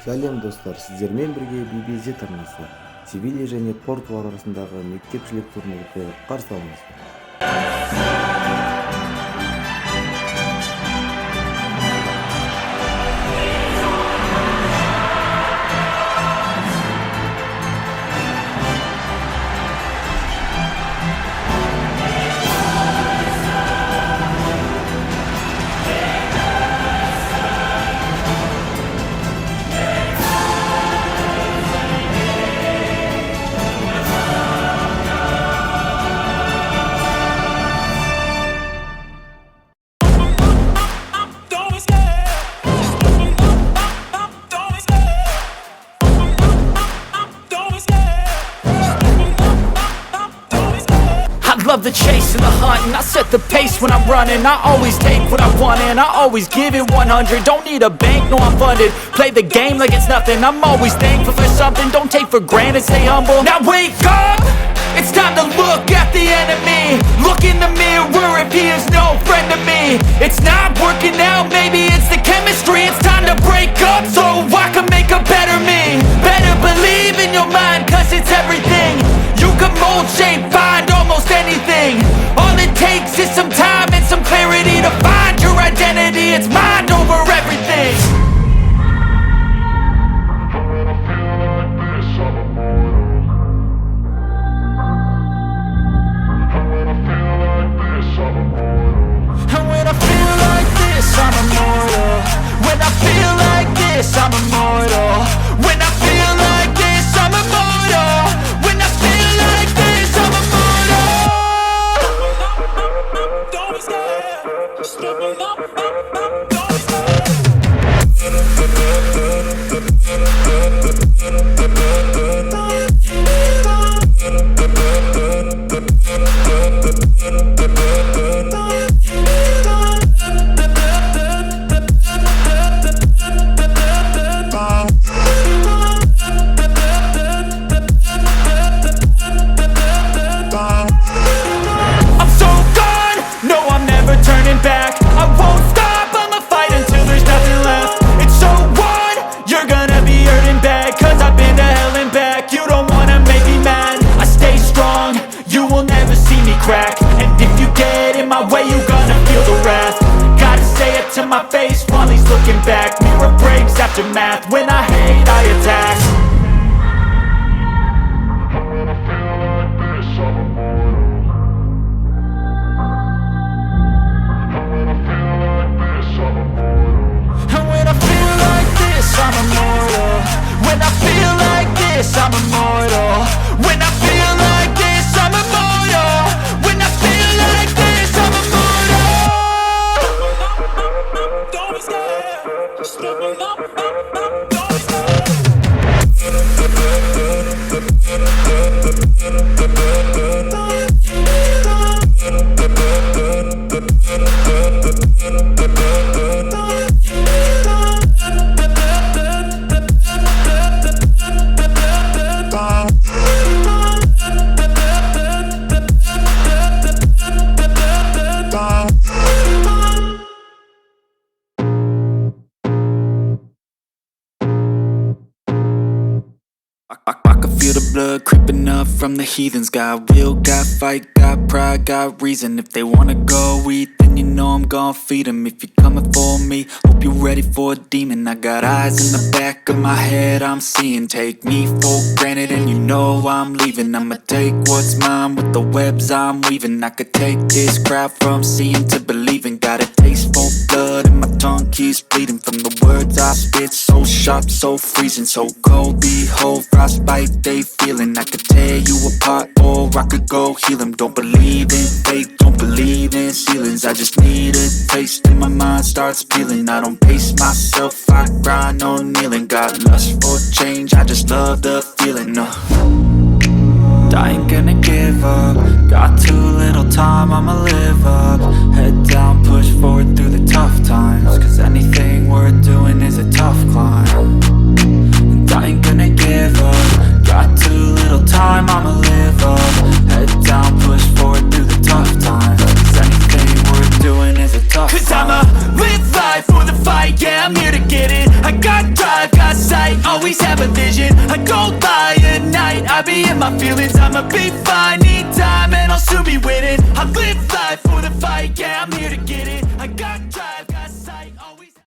Салем достар, сіздермен бірге BBC арнасы Севилья және Порту арасындағы мектепшілік турнирді қарсы алыңыздар. Love the chase and the hunt, and I set the pace when I'm running. I always take what I want and I always give it 100. Don't need a bank, no I'm funded. Play the game like it's nothing. I'm always thankful for something. Don't take for granted, stay humble. Now wake up, it's time to look at the enemy. Look in the mirror if he is no friend to me. It's not working out, maybe it's the chemistry. It's time to break up so I can make a better me. Better believe in your mind, cause it's everything. You can mold, shape, find almost anything. All it takes is some time and some clarity to find your identity. It's mind over everything. And when I feel like this, I'm immortal. When I feel like this, I'm immortal. When I feel like this, I'm immortal. When I feel like this, I'm immortal. Don't be scared. Just step it up. Don't be scared. I'm so gone, no I'm never turning back. I won't stop, I'ma fight until there's nothing left. It's so on, you're gonna be hurting bad. Cause I've been to hell and back. You don't wanna make me mad. I stay strong, you will never see me crack. And if you get in my way, you gonna feel the wrath. Gotta say it to my face while he's looking back. Mirror breaks after math. When I hate, I attack. And when I feel like this, I'm immortal. When I feel like this, I'm immortal. When I feel like this, I'm immortal. When I feel like this, I'm immortal. Don't be scared. Just step it up. Don't be scared. I can feel the blood creeping up from the heathens. Got will, got fight, got pride, got reason. If they wanna go eat, then you know I'm gon' feed them. If you're coming for me, hope you're ready for a demon. I got eyes in the back of my head, I'm seeing. Take me for granted and you know I'm leaving. I'ma take what's mine with the webs I'm weaving. I could take this crowd from seeing to believing. Got a taste for blood and my tongue keeps bleeding. From the words I spit, so sharp, so freezing. So cold, behold, frostbite they feeling. I could tear you apart or I could go heal them. Don't believe in fate, don't believe in ceilings. I just need a taste and my mind starts peeling. I don't pace myself, I grind on kneeling. Got lust for change, I just love the feeling. I ain't gonna give up. Got too little time, I'ma live up. Head down, push forward through the tough times. Cause anything worth doing is a tough climb. And I ain't gonna give up. Got too little time, I'ma live up. Head down, push forward through the tough times. Cause anything worth doing is a tough climb. Cause I'ma live life for the fight, yeah I'm here to get it. I got drive, got sight, always have a vision, I don't lie at night, I be in my feelings, I'ma be fine, need time and I'll soon be winning. I live life for the fight, yeah I'm here to get it, I got drive.